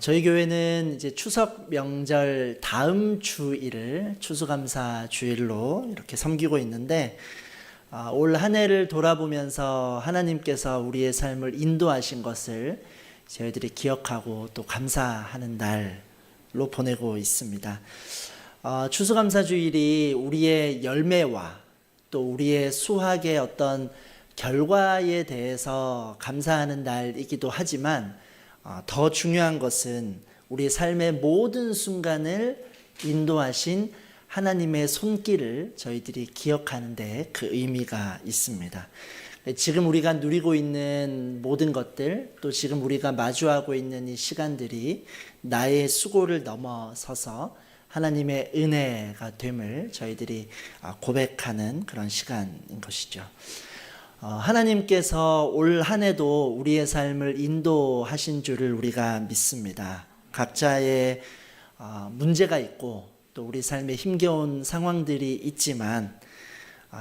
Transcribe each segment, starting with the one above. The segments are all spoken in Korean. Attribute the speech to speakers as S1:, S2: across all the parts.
S1: 저희 교회는 이제 추석 명절 다음 주일을 추수감사 주일로 이렇게 섬기고 있는데, 올 한 해를 돌아보면서 하나님께서 우리의 삶을 인도하신 것을 저희들이 기억하고 또 감사하는 날로 보내고 있습니다. 추수감사 주일이 우리의 열매와 또 우리의 수확의 어떤 결과에 대해서 감사하는 날이기도 하지만, 더 중요한 것은 우리 삶의 모든 순간을 인도하신 하나님의 손길을 저희들이 기억하는 데 그 의미가 있습니다. 지금 우리가 누리고 있는 모든 것들, 또 지금 우리가 마주하고 있는 이 시간들이 나의 수고를 넘어서서 하나님의 은혜가 됨을 저희들이 고백하는 그런 시간인 것이죠. 하나님께서 올 한 해도 우리의 삶을 인도하신 줄을 우리가 믿습니다. 각자의 문제가 있고 또 우리 삶에 힘겨운 상황들이 있지만,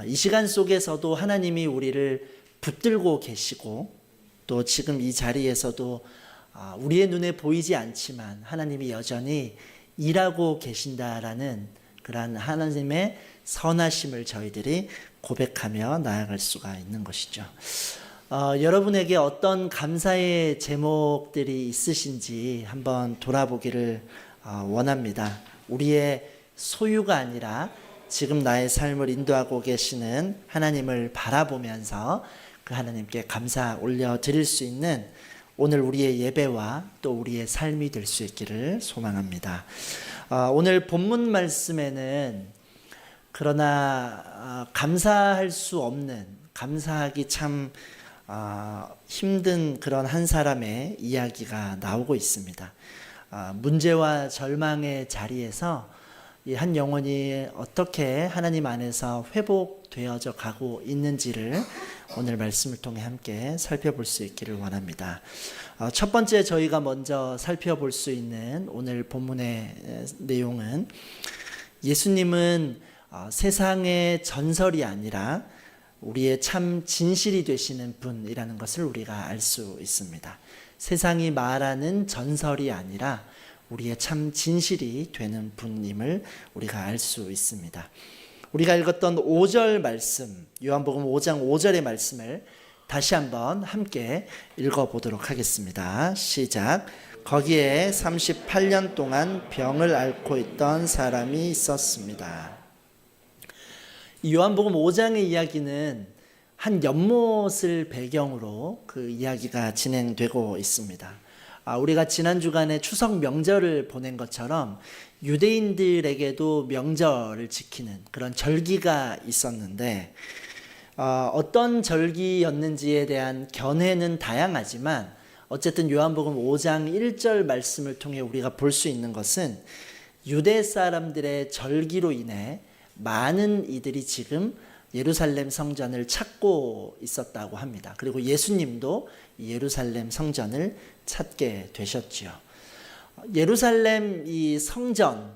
S1: 이 시간 속에서도 하나님이 우리를 붙들고 계시고, 또 지금 이 자리에서도 우리의 눈에 보이지 않지만 하나님이 여전히 일하고 계신다라는 그러한 하나님의 선하심을 저희들이 고백하며 나아갈 수가 있는 것이죠. 여러분에게 어떤 감사의 제목들이 있으신지 한번 돌아보기를 원합니다. 우리의 소유가 아니라 지금 나의 삶을 인도하고 계시는 하나님을 바라보면서 그 하나님께 감사 올려드릴 수 있는 오늘 우리의 예배와 또 우리의 삶이 될 수 있기를 소망합니다. 오늘 본문 말씀에는 그러나 감사할 수 없는, 감사하기 참 힘든 그런 한 사람의 이야기가 나오고 있습니다. 문제와 절망의 자리에서 이 한 영혼이 어떻게 하나님 안에서 회복되어져 가고 있는지를 오늘 말씀을 통해 함께 살펴볼 수 있기를 원합니다. 첫 번째 저희가 먼저 살펴볼 수 있는 오늘 본문의 내용은, 예수님은 세상의 전설이 아니라 우리의 참 진실이 되시는 분이라는 것을 우리가 알 수 있습니다. 세상이 말하는 전설이 아니라 우리의 참 진실이 되는 분임을 우리가 알 수 있습니다. 우리가 읽었던 5절 말씀, 요한복음 5장 5절의 말씀을 다시 한번 함께 읽어보도록 하겠습니다. 시작. 거기에 38년 동안 병을 앓고 있던 사람이 있었습니다. 이 요한복음 5장의 이야기는 한 연못을 배경으로 그 이야기가 진행되고 있습니다. 우리가 지난 주간에 추석 명절을 보낸 것처럼 유대인들에게도 명절을 지키는 그런 절기가 있었는데, 어떤 절기였는지에 대한 견해는 다양하지만 어쨌든 요한복음 5장 1절 말씀을 통해 우리가 볼 수 있는 것은, 유대 사람들의 절기로 인해 많은 이들이 지금 예루살렘 성전을 찾고 있었다고 합니다. 그리고 예수님도 예루살렘 성전을 찾게 되셨지요. 예루살렘 이 성전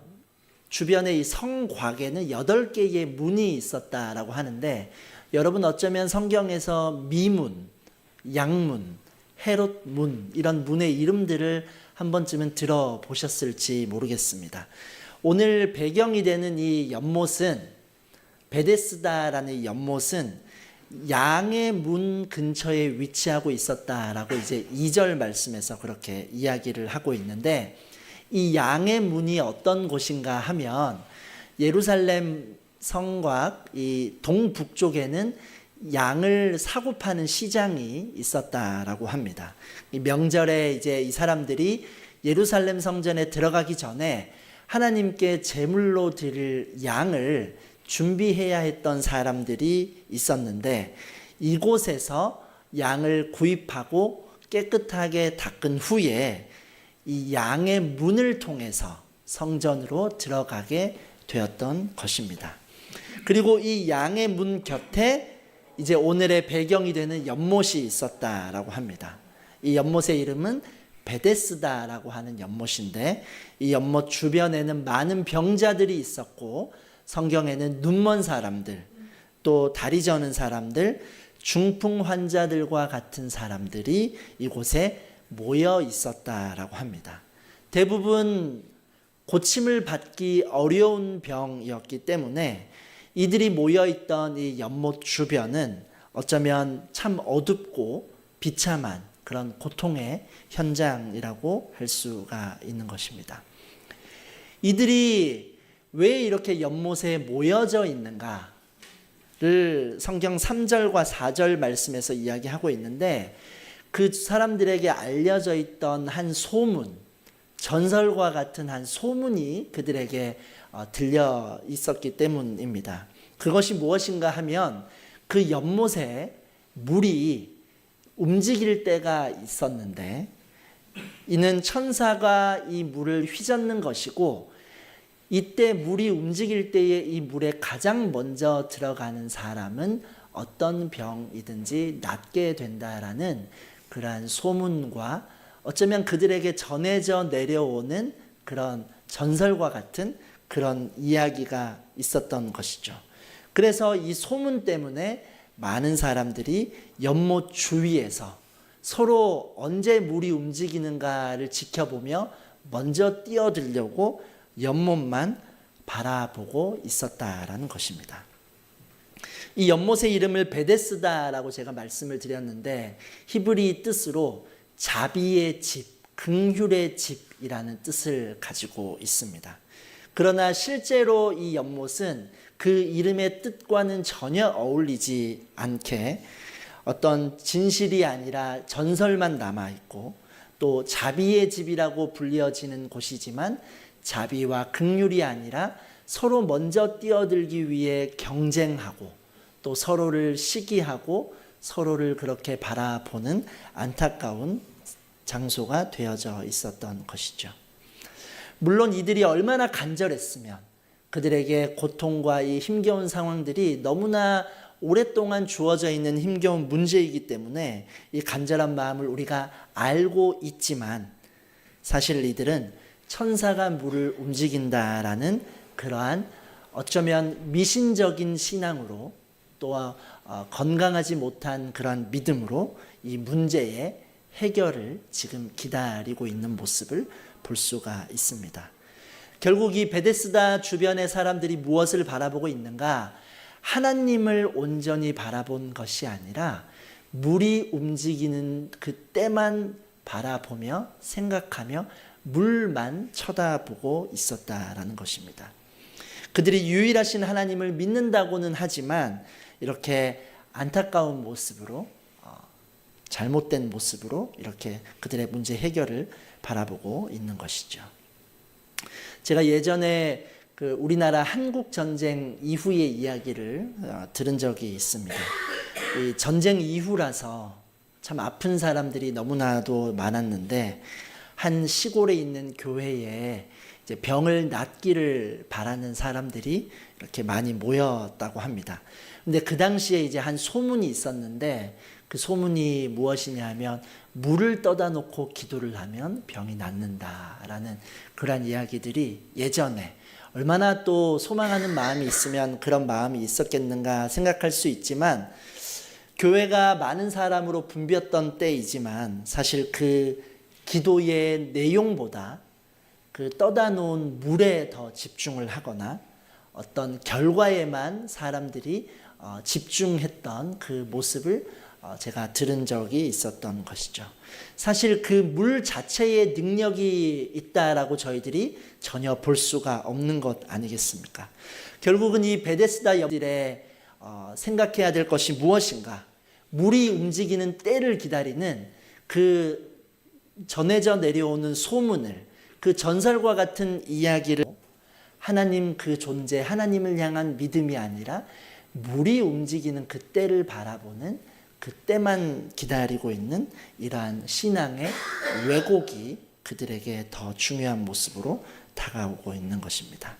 S1: 주변의 이 성곽에는 8개의 문이 있었다라고 하는데, 여러분 어쩌면 성경에서 미문, 양문, 헤롯문 이런 문의 이름들을 한 번쯤은 들어보셨을지 모르겠습니다. 오늘 배경이 되는 이 연못은, 베데스다라는 이 연못은 양의 문 근처에 위치하고 있었다라고 이제 2절 말씀에서 그렇게 이야기를 하고 있는데, 이 양의 문이 어떤 곳인가 하면 예루살렘 성곽 이 동북쪽에는 양을 사고 파는 시장이 있었다라고 합니다. 이 명절에 이제 이 사람들이 예루살렘 성전에 들어가기 전에 하나님께 제물로 드릴 양을 준비해야 했던 사람들이 있었는데, 이곳에서 양을 구입하고 깨끗하게 닦은 후에 이 양의 문을 통해서 성전으로 들어가게 되었던 것입니다. 그리고 이 양의 문 곁에 이제 오늘의 배경이 되는 연못이 있었다라고 합니다. 이 연못의 이름은 베데스다라고 하는 연못인데, 이 연못 주변에는 많은 병자들이 있었고, 성경에는 눈먼 사람들, 또 다리 저는 사람들, 중풍 환자들과 같은 사람들이 이곳에 모여 있었다라고 합니다. 대부분 고침을 받기 어려운 병이었기 때문에 이들이 모여있던 이 연못 주변은 어쩌면 참 어둡고 비참한 그런 고통의 현장이라고 할 수가 있는 것입니다. 이들이 왜 이렇게 연못에 모여져 있는가를 성경 3절과 4절 말씀에서 이야기하고 있는데, 그 사람들에게 알려져 있던 한 소문, 전설과 같은 한 소문이 그들에게 들려 있었기 때문입니다. 그것이 무엇인가 하면 그 연못에 물이 움직일 때가 있었는데, 이는 천사가 이 물을 휘젓는 것이고, 이때 물이 움직일 때에 이 물에 가장 먼저 들어가는 사람은 어떤 병이든지 낫게 된다라는 그러한 소문과 어쩌면 그들에게 전해져 내려오는 그런 전설과 같은 그런 이야기가 있었던 것이죠. 그래서 이 소문 때문에 많은 사람들이 연못 주위에서 서로 언제 물이 움직이는가를 지켜보며 먼저 뛰어들려고 연못만 바라보고 있었다라는 것입니다. 이 연못의 이름을 베데스다라고 제가 말씀을 드렸는데, 히브리 뜻으로 자비의 집, 긍휼의 집이라는 뜻을 가지고 있습니다. 그러나 실제로 이 연못은 그 이름의 뜻과는 전혀 어울리지 않게 어떤 진실이 아니라 전설만 남아있고, 또 자비의 집이라고 불려지는 곳이지만 자비와 긍휼이 아니라 서로 먼저 뛰어들기 위해 경쟁하고 또 서로를 시기하고 서로를 그렇게 바라보는 안타까운 장소가 되어져 있었던 것이죠. 물론 이들이 얼마나 간절했으면 그들에게 고통과 이 힘겨운 상황들이 너무나 오랫동안 주어져 있는 힘겨운 문제이기 때문에 이 간절한 마음을 우리가 알고 있지만, 사실 이들은 천사가 물을 움직인다라는 그러한 어쩌면 미신적인 신앙으로 또 건강하지 못한 그러한 믿음으로 이 문제의 해결을 지금 기다리고 있는 모습을 볼 수가 있습니다. 결국 이 베데스다 주변의 사람들이 무엇을 바라보고 있는가? 하나님을 온전히 바라본 것이 아니라 물이 움직이는 그 때만 바라보며 생각하며 물만 쳐다보고 있었다라는 것입니다. 그들이 유일하신 하나님을 믿는다고는 하지만 이렇게 안타까운 모습으로, 잘못된 모습으로 이렇게 그들의 문제 해결을 바라보고 있는 것이죠. 제가 예전에 우리나라 한국 전쟁 이후의 이야기를 들은 적이 있습니다. 이 전쟁 이후라서 참 아픈 사람들이 너무나도 많았는데, 한 시골에 있는 교회에 이제 병을 낫기를 바라는 사람들이 이렇게 많이 모였다고 합니다. 근데 그 당시에 이제 한 소문이 있었는데, 그 소문이 무엇이냐 하면 물을 떠다 놓고 기도를 하면 병이 낫는다라는 그런 이야기들이 예전에 얼마나 또 소망하는 마음이 있으면 그런 마음이 있었겠는가 생각할 수 있지만, 교회가 많은 사람으로 붐볐던 때이지만 사실 그 기도의 내용보다 그 떠다 놓은 물에 더 집중을 하거나 어떤 결과에만 사람들이 집중했던 그 모습을 제가 들은 적이 있었던 것이죠. 사실 그 물 자체의 능력이 있다라고 저희들이 전혀 볼 수가 없는 것 아니겠습니까? 결국은 이 베데스다 연들에 생각해야 될 것이 무엇인가? 물이 움직이는 때를 기다리는 그 전해져 내려오는 소문을, 그 전설과 같은 이야기를 하나님 그 존재, 하나님을 향한 믿음이 아니라 물이 움직이는 그 때를 바라보는, 그때만 기다리고 있는 이러한 신앙의 왜곡이 그들에게 더 중요한 모습으로 다가오고 있는 것입니다.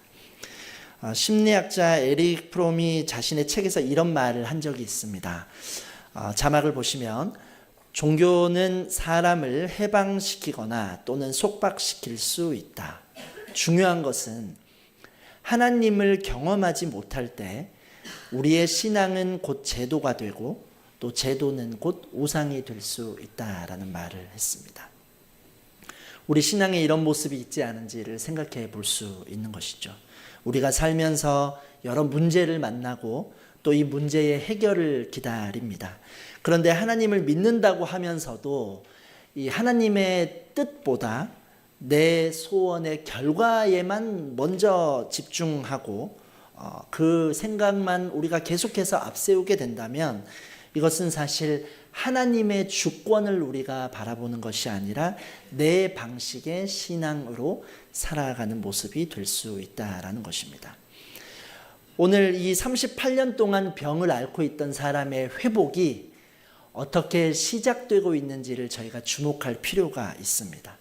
S1: 심리학자 에릭 프롬이 자신의 책에서 이런 말을 한 적이 있습니다. 자막을 보시면, 종교는 사람을 해방시키거나 또는 속박시킬 수 있다. 중요한 것은 하나님을 경험하지 못할 때 우리의 신앙은 곧 제도가 되고 또 제도는 곧 우상이 될 수 있다라는 말을 했습니다. 우리 신앙에 이런 모습이 있지 않은지를 생각해 볼 수 있는 것이죠. 우리가 살면서 여러 문제를 만나고 또 이 문제의 해결을 기다립니다. 그런데 하나님을 믿는다고 하면서도 이 하나님의 뜻보다 내 소원의 결과에만 먼저 집중하고 그 생각만 우리가 계속해서 앞세우게 된다면 이것은 사실 하나님의 주권을 우리가 바라보는 것이 아니라 내 방식의 신앙으로 살아가는 모습이 될 수 있다라는 것입니다. 오늘 이 38년 동안 병을 앓고 있던 사람의 회복이 어떻게 시작되고 있는지를 저희가 주목할 필요가 있습니다.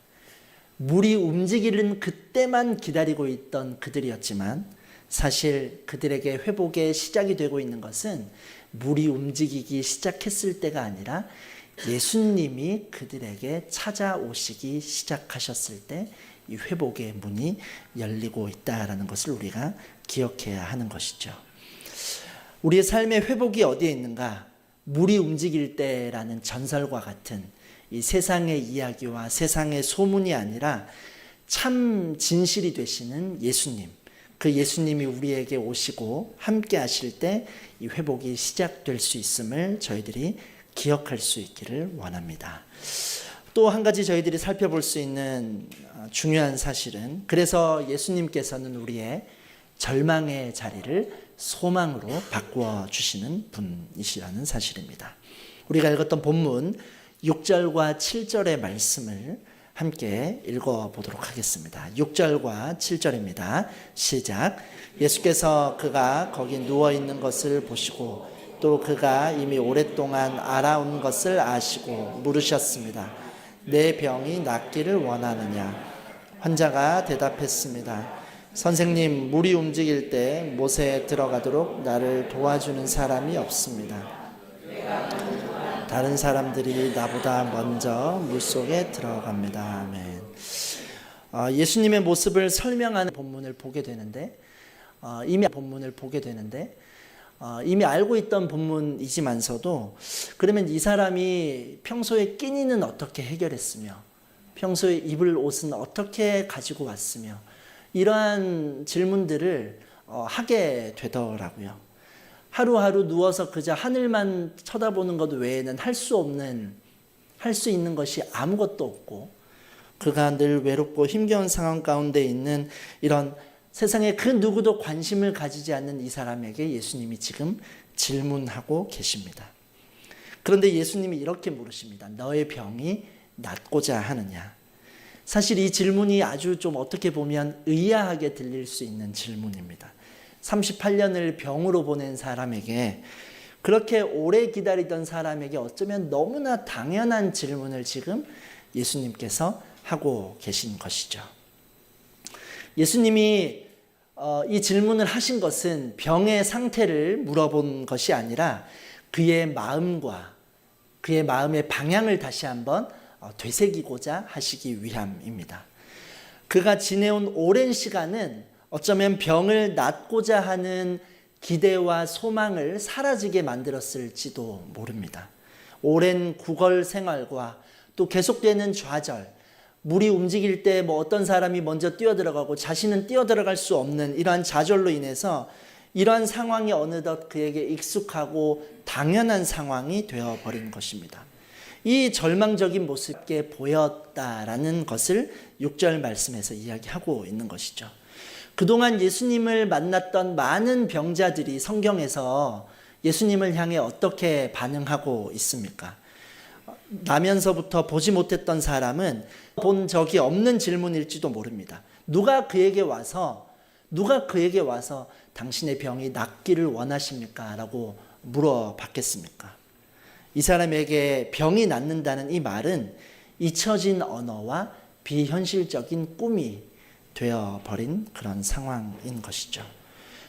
S1: 물이 움직이는 그때만 기다리고 있던 그들이었지만 사실 그들에게 회복의 시작이 되고 있는 것은 물이 움직이기 시작했을 때가 아니라 예수님이 그들에게 찾아오시기 시작하셨을 때 이 회복의 문이 열리고 있다라는 것을 우리가 기억해야 하는 것이죠. 우리의 삶의 회복이 어디에 있는가? 물이 움직일 때라는 전설과 같은 이 세상의 이야기와 세상의 소문이 아니라 참 진실이 되시는 예수님, 그 예수님이 우리에게 오시고 함께 하실 때 이 회복이 시작될 수 있음을 저희들이 기억할 수 있기를 원합니다. 또 한 가지 저희들이 살펴볼 수 있는 중요한 사실은, 그래서 예수님께서는 우리의 절망의 자리를 소망으로 바꾸어 주시는 분이시라는 사실입니다. 우리가 읽었던 본문 6절과 7절의 말씀을 함께 읽어보도록 하겠습니다. 6절과 7절입니다. 시작. 예수께서 그가 거기 누워있는 것을 보시고 또 그가 이미 오랫동안 알아온 것을 아시고 물으셨습니다. 내 병이 낫기를 원하느냐? 환자가 대답했습니다. 선생님, 물이 움직일 때 못에 들어가도록 나를 도와주는 사람이 없습니다. 다른 사람들이 나보다 먼저 물속에 들어갑니다. 아멘. 예수님의 모습을 설명하는 본문을 보게 되는데 이미 알고 있던 본문이지만서도 그러면 이 사람이 평소에 끼니는 어떻게 해결했으며 평소에 입을 옷은 어떻게 가지고 왔으며 이러한 질문들을 하게 되더라고요. 하루하루 누워서 그저 하늘만 쳐다보는 것 외에는 할 수 있는 것이 아무것도 없고 그가 늘 외롭고 힘겨운 상황 가운데 있는 이런 세상에 그 누구도 관심을 가지지 않는 이 사람에게 예수님이 지금 질문하고 계십니다. 그런데 예수님이 이렇게 물으십니다. 너의 병이 낫고자 하느냐? 사실 이 질문이 아주 좀 어떻게 보면 의아하게 들릴 수 있는 질문입니다. 38년을 병으로 보낸 사람에게, 그렇게 오래 기다리던 사람에게 어쩌면 너무나 당연한 질문을 지금 예수님께서 하고 계신 것이죠. 예수님이 이 질문을 하신 것은 병의 상태를 물어본 것이 아니라 그의 마음과 그의 마음의 방향을 다시 한번 되새기고자 하시기 위함입니다. 그가 지내온 오랜 시간은 어쩌면 병을 낫고자 하는 기대와 소망을 사라지게 만들었을지도 모릅니다. 오랜 구걸 생활과 또 계속되는 좌절, 물이 움직일 때 어떤 사람이 먼저 뛰어들어가고 자신은 뛰어들어갈 수 없는 이러한 좌절로 인해서 이러한 상황이 어느덧 그에게 익숙하고 당연한 상황이 되어버린 것입니다. 이 절망적인 모습에 보였다라는 것을 6절 말씀에서 이야기하고 있는 것이죠. 그동안 예수님을 만났던 많은 병자들이 성경에서 예수님을 향해 어떻게 반응하고 있습니까? 나면서부터 보지 못했던 사람은 본 적이 없는 질문일지도 모릅니다. 누가 그에게 와서 당신의 병이 낫기를 원하십니까? 라고 물어봤겠습니까? 이 사람에게 병이 낫는다는 이 말은 잊혀진 언어와 비현실적인 꿈이 되어버린 그런 상황인 것이죠.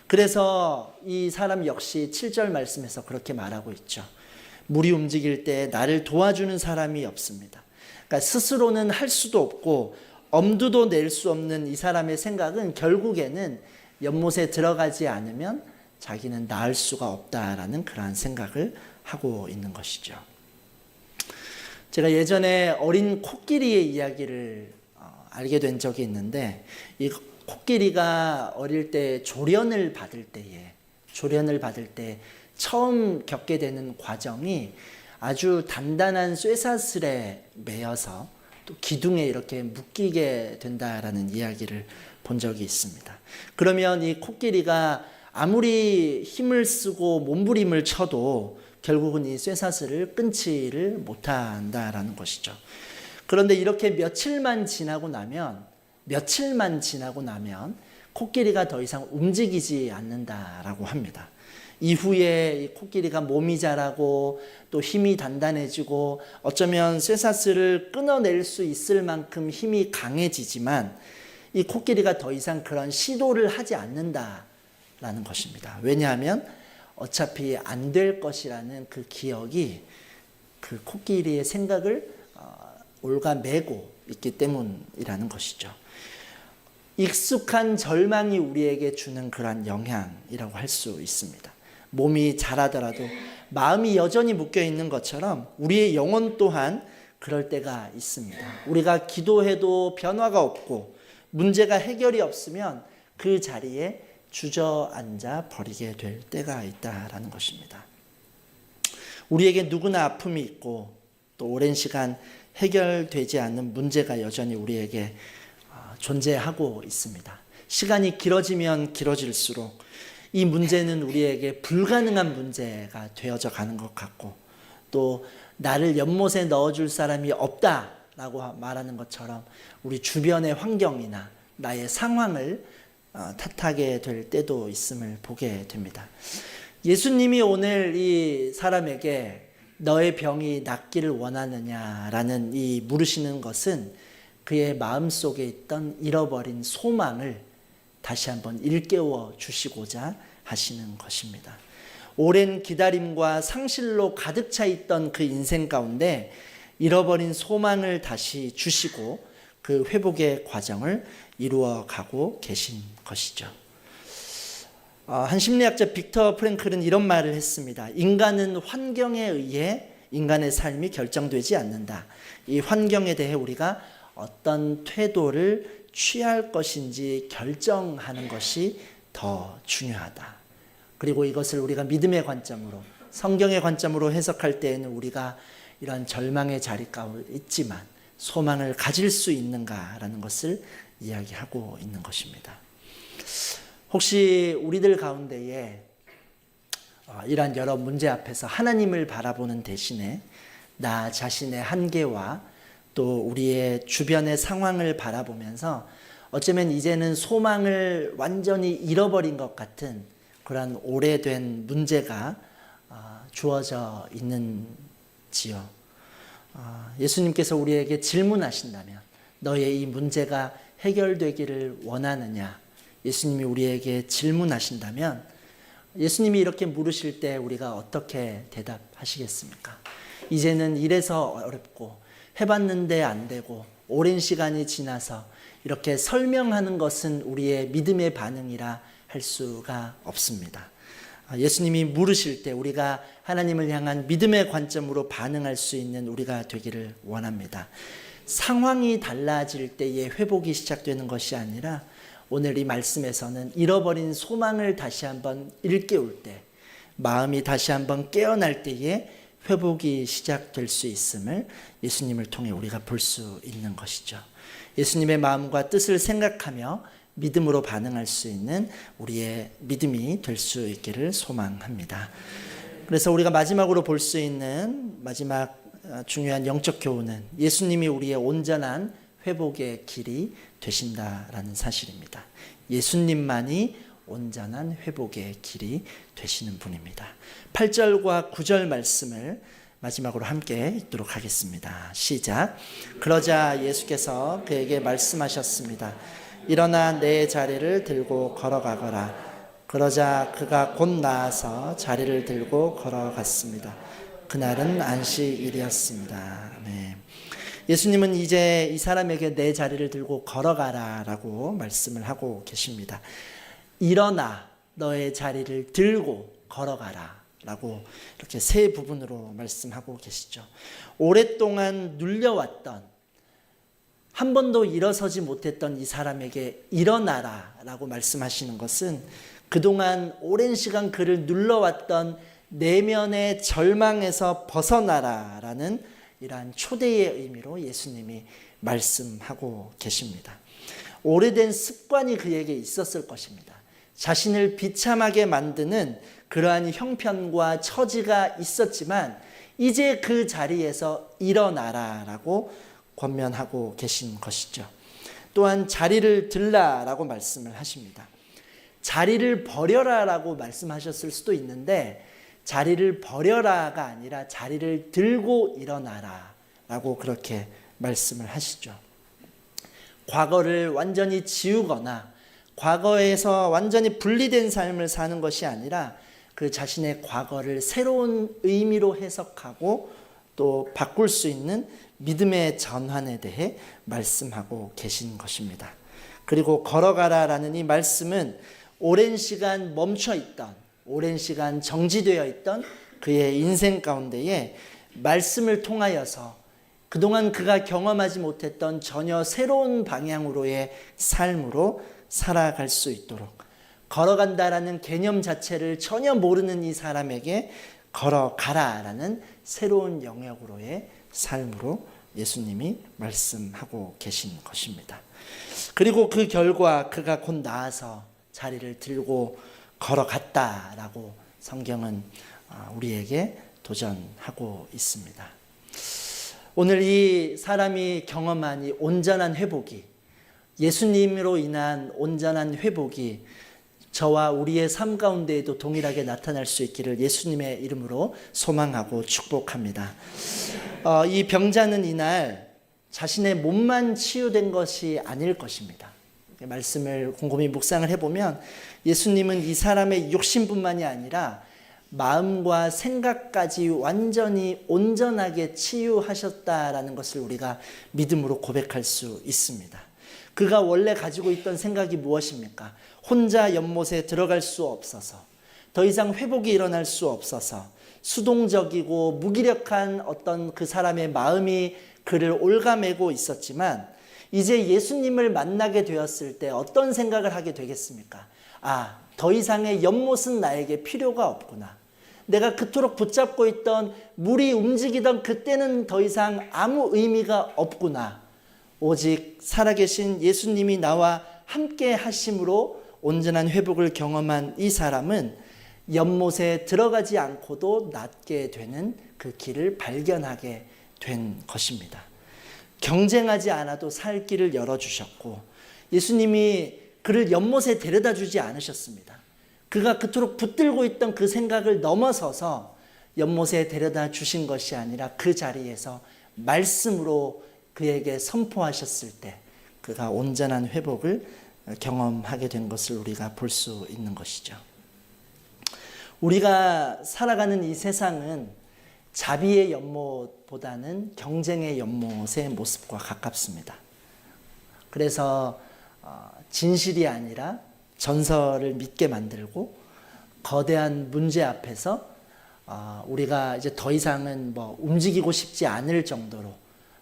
S1: 그래서 이 사람 역시 7절 말씀에서 그렇게 말하고 있죠. 물이 움직일 때 나를 도와주는 사람이 없습니다. 그러니까 스스로는 할 수도 없고 엄두도 낼 수 없는 이 사람의 생각은 결국에는 연못에 들어가지 않으면 자기는 나을 수가 없다라는 그러한 생각을 하고 있는 것이죠. 제가 예전에 어린 코끼리의 이야기를 알게 된 적이 있는데, 이 코끼리가 어릴 때 조련을 받을 때 처음 겪게 되는 과정이 아주 단단한 쇠사슬에 매여서 또 기둥에 이렇게 묶이게 된다라는 이야기를 본 적이 있습니다. 그러면 이 코끼리가 아무리 힘을 쓰고 몸부림을 쳐도 결국은 이 쇠사슬을 끊지를 못한다라는 것이죠. 그런데 이렇게 며칠만 지나고 나면 코끼리가 더 이상 움직이지 않는다라고 합니다. 이후에 이 코끼리가 몸이 자라고 또 힘이 단단해지고 어쩌면 쇠사슬을 끊어낼 수 있을 만큼 힘이 강해지지만 이 코끼리가 더 이상 그런 시도를 하지 않는다라는 것입니다. 왜냐하면 어차피 안 될 것이라는 그 기억이 그 코끼리의 생각을 올가매고 있기 때문이라는 것이죠. 익숙한 절망이 우리에게 주는 그러한 영향이라고 할 수 있습니다. 몸이 자라더라도 마음이 여전히 묶여 있는 것처럼 우리의 영혼 또한 그럴 때가 있습니다. 우리가 기도해도 변화가 없고 문제가 해결이 없으면 그 자리에 주저앉아 버리게 될 때가 있다라는 것입니다. 우리에게 누구나 아픔이 있고 또 오랜 시간 해결되지 않는 문제가 여전히 우리에게 존재하고 있습니다. 시간이 길어지면 길어질수록 이 문제는 우리에게 불가능한 문제가 되어져 가는 것 같고 또 나를 연못에 넣어줄 사람이 없다라고 말하는 것처럼 우리 주변의 환경이나 나의 상황을 탓하게 될 때도 있음을 보게 됩니다. 예수님이 오늘 이 사람에게 너의 병이 낫기를 원하느냐라는 이 물으시는 것은 그의 마음속에 있던 잃어버린 소망을 다시 한번 일깨워 주시고자 하시는 것입니다. 오랜 기다림과 상실로 가득 차 있던 그 인생 가운데 잃어버린 소망을 다시 주시고 그 회복의 과정을 이루어 가고 계신 것이죠. 한 심리학자 빅터 프랭클은 이런 말을 했습니다. 인간은 환경에 의해 인간의 삶이 결정되지 않는다. 이 환경에 대해 우리가 어떤 태도를 취할 것인지 결정하는 것이 더 중요하다. 그리고 이것을 우리가 믿음의 관점으로, 성경의 관점으로 해석할 때에는 우리가 이런 절망의 자리 가운데 있지만 소망을 가질 수 있는가라는 것을 이야기하고 있는 것입니다. 혹시 우리들 가운데에 이러한 여러 문제 앞에서 하나님을 바라보는 대신에 나 자신의 한계와 또 우리의 주변의 상황을 바라보면서 어쩌면 이제는 소망을 완전히 잃어버린 것 같은 그런 오래된 문제가 주어져 있는지요. 예수님께서 우리에게 질문하신다면 너의 이 문제가 해결되기를 원하느냐? 예수님이 우리에게 질문하신다면 예수님이 이렇게 물으실 때 우리가 어떻게 대답하시겠습니까? 이제는 이래서 어렵고 해봤는데 안 되고 오랜 시간이 지나서 이렇게 설명하는 것은 우리의 믿음의 반응이라 할 수가 없습니다. 예수님이 물으실 때 우리가 하나님을 향한 믿음의 관점으로 반응할 수 있는 우리가 되기를 원합니다. 상황이 달라질 때에 회복이 시작되는 것이 아니라 오늘 이 말씀에서는 잃어버린 소망을 다시 한번 일깨울 때, 마음이 다시 한번 깨어날 때에 회복이 시작될 수 있음을 예수님을 통해 우리가 볼 수 있는 것이죠. 예수님의 마음과 뜻을 생각하며 믿음으로 반응할 수 있는 우리의 믿음이 될 수 있기를 소망합니다. 그래서 우리가 마지막으로 볼 수 있는 마지막 중요한 영적 교훈은 예수님이 우리의 온전한 회복의 길이 되신다라는 사실입니다. 예수님만이 온전한 회복의 길이 되시는 분입니다. 8절과 9절 말씀을 마지막으로 함께 읽도록 하겠습니다. 시작. 그러자 예수께서 그에게 말씀하셨습니다. 일어나 내 자리를 들고 걸어가거라. 그러자 그가 곧 나아서 자리를 들고 걸어갔습니다. 그날은 안식일이었습니다. 네. 예수님은 이제 이 사람에게 내 자리를 들고 걸어가라 라고 말씀을 하고 계십니다. 일어나 너의 자리를 들고 걸어가라 라고 이렇게 세 부분으로 말씀하고 계시죠. 오랫동안 눌려왔던 한 번도 일어서지 못했던 이 사람에게 일어나라 라고 말씀하시는 것은 그동안 오랜 시간 그를 눌러왔던 내면의 절망에서 벗어나라 라는 이러한 초대의 의미로 예수님이 말씀하고 계십니다. 오래된 습관이 그에게 있었을 것입니다. 자신을 비참하게 만드는 그러한 형편과 처지가 있었지만 이제 그 자리에서 일어나라라고 권면하고 계신 것이죠. 또한 자리를 들라라고 말씀을 하십니다. 자리를 버려라라고 말씀하셨을 수도 있는데 자리를 버려라가 아니라 자리를 들고 일어나라라고 그렇게 말씀을 하시죠. 과거를 완전히 지우거나 과거에서 완전히 분리된 삶을 사는 것이 아니라 그 자신의 과거를 새로운 의미로 해석하고 또 바꿀 수 있는 믿음의 전환에 대해 말씀하고 계신 것입니다. 그리고 걸어가라라는 이 말씀은 오랜 시간 멈춰 있던, 오랜 시간 정지되어 있던 그의 인생 가운데에 말씀을 통하여서 그동안 그가 경험하지 못했던 전혀 새로운 방향으로의 삶으로 살아갈 수 있도록 걸어간다라는 개념 자체를 전혀 모르는 이 사람에게 걸어가라라는 새로운 영역으로의 삶으로 예수님이 말씀하고 계신 것입니다. 그리고 그 결과 그가 곧 나아서 자리를 들고 걸어갔다라고 성경은 우리에게 도전하고 있습니다. 오늘 이 사람이 경험한 이 온전한 회복이 예수님으로 인한 온전한 회복이 저와 우리의 삶 가운데에도 동일하게 나타날 수 있기를 예수님의 이름으로 소망하고 축복합니다. 이 병자는 이날 자신의 몸만 치유된 것이 아닐 것입니다. 말씀을 곰곰이 묵상을 해보면 예수님은 이 사람의 육신뿐만이 아니라 마음과 생각까지 완전히 온전하게 치유하셨다라는 것을 우리가 믿음으로 고백할 수 있습니다. 그가 원래 가지고 있던 생각이 무엇입니까? 혼자 연못에 들어갈 수 없어서, 더 이상 회복이 일어날 수 없어서 수동적이고 무기력한 어떤 그 사람의 마음이 그를 올가매고 있었지만 이제 예수님을 만나게 되었을 때 어떤 생각을 하게 되겠습니까? 더 이상의 연못은 나에게 필요가 없구나. 내가 그토록 붙잡고 있던 물이 움직이던 그때는 더 이상 아무 의미가 없구나. 오직 살아계신 예수님이 나와 함께 하심으로 온전한 회복을 경험한 이 사람은 연못에 들어가지 않고도 낫게 되는 그 길을 발견하게 된 것입니다. 경쟁하지 않아도 살 길을 열어주셨고 예수님이 그를 연못에 데려다 주지 않으셨습니다. 그가 그토록 붙들고 있던 그 생각을 넘어서서 연못에 데려다 주신 것이 아니라 그 자리에서 말씀으로 그에게 선포하셨을 때 그가 온전한 회복을 경험하게 된 것을 우리가 볼 수 있는 것이죠. 우리가 살아가는 이 세상은 자비의 연못보다는 경쟁의 연못의 모습과 가깝습니다. 그래서 진실이 아니라 전설을 믿게 만들고 거대한 문제 앞에서 우리가 이제 더 이상은 움직이고 싶지 않을 정도로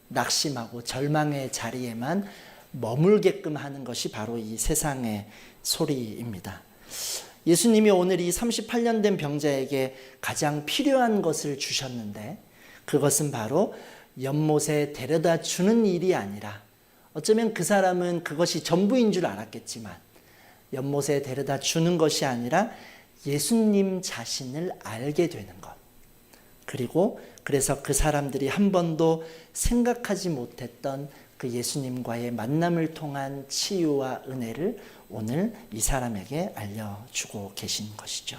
S1: 낙심하고 절망의 자리에만 머물게끔 하는 것이 바로 이 세상의 소리입니다. 예수님이 오늘 이 38년 된 병자에게 가장 필요한 것을 주셨는데 그것은 바로 연못에 데려다 주는 일이 아니라 어쩌면 그 사람은 그것이 전부인 줄 알았겠지만 연못에 데려다 주는 것이 아니라 예수님 자신을 알게 되는 것. 그리고 그래서 그 사람들이 한 번도 생각하지 못했던 그 예수님과의 만남을 통한 치유와 은혜를 오늘 이 사람에게 알려주고 계신 것이죠.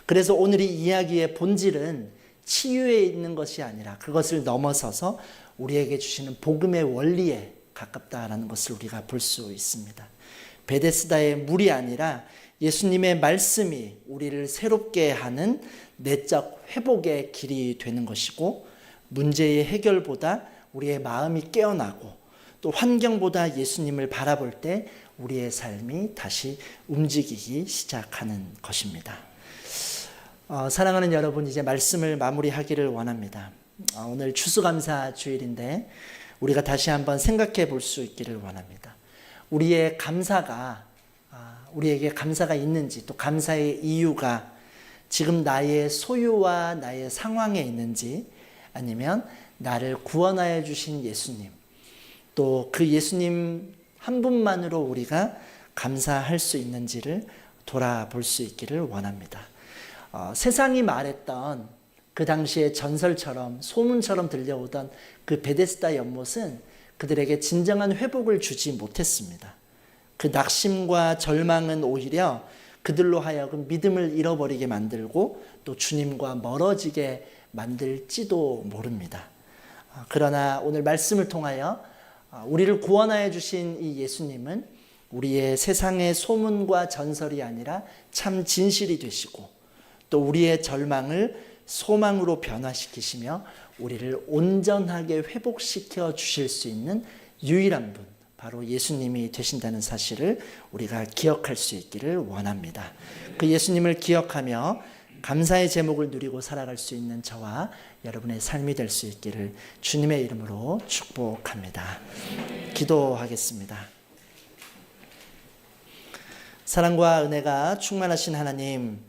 S1: 그래서 오늘 이 이야기의 본질은 치유에 있는 것이 아니라 그것을 넘어서서 우리에게 주시는 복음의 원리에 가깝다라는 것을 우리가 볼 수 있습니다. 베데스다의 물이 아니라 예수님의 말씀이 우리를 새롭게 하는 내적 회복의 길이 되는 것이고 문제의 해결보다 우리의 마음이 깨어나고 또 환경보다 예수님을 바라볼 때 우리의 삶이 다시 움직이기 시작하는 것입니다. 사랑하는 여러분, 이제 말씀을 마무리하기를 원합니다. 오늘 추수감사 주일인데 우리가 다시 한번 생각해 볼 수 있기를 원합니다. 우리의 감사가 우리에게 감사가 있는지, 또 감사의 이유가 지금 나의 소유와 나의 상황에 있는지, 아니면 나를 구원하여 주신 예수님, 또 그 예수님 한 분만으로 우리가 감사할 수 있는지를 돌아볼 수 있기를 원합니다. 세상이 말했던 그 당시의 전설처럼, 소문처럼 들려오던 그 베데스다 연못은 그들에게 진정한 회복을 주지 못했습니다. 그 낙심과 절망은 오히려 그들로 하여금 믿음을 잃어버리게 만들고 또 주님과 멀어지게 만들지도 모릅니다. 그러나 오늘 말씀을 통하여 우리를 구원하여 주신 이 예수님은 우리의 세상의 소문과 전설이 아니라 참 진실이 되시고, 또 우리의 절망을 소망으로 변화시키시며 우리를 온전하게 회복시켜 주실 수 있는 유일한 분, 바로 예수님이 되신다는 사실을 우리가 기억할 수 있기를 원합니다. 그 예수님을 기억하며 감사의 제목을 누리고 살아갈 수 있는 저와 여러분의 삶이 될 수 있기를 주님의 이름으로 축복합니다. 기도하겠습니다. 사랑과 은혜가 충만하신 하나님,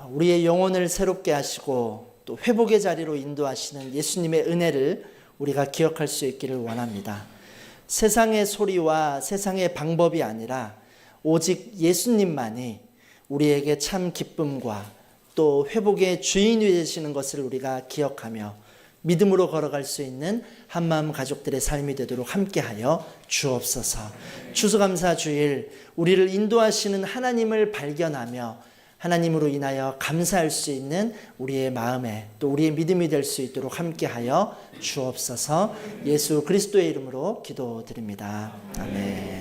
S1: 우리의 영혼을 새롭게 하시고 또 회복의 자리로 인도하시는 예수님의 은혜를 우리가 기억할 수 있기를 원합니다. 세상의 소리와 세상의 방법이 아니라 오직 예수님만이 우리에게 참 기쁨과 또 회복의 주인이 되시는 것을 우리가 기억하며 믿음으로 걸어갈 수 있는 한마음 가족들의 삶이 되도록 함께하여 주옵소서. 추수감사 주일, 우리를 인도하시는 하나님을 발견하며 하나님으로 인하여 감사할 수 있는 우리의 마음에 또 우리의 믿음이 될 수 있도록 함께하여 주옵소서. 예수 그리스도의 이름으로 기도드립니다. 아멘.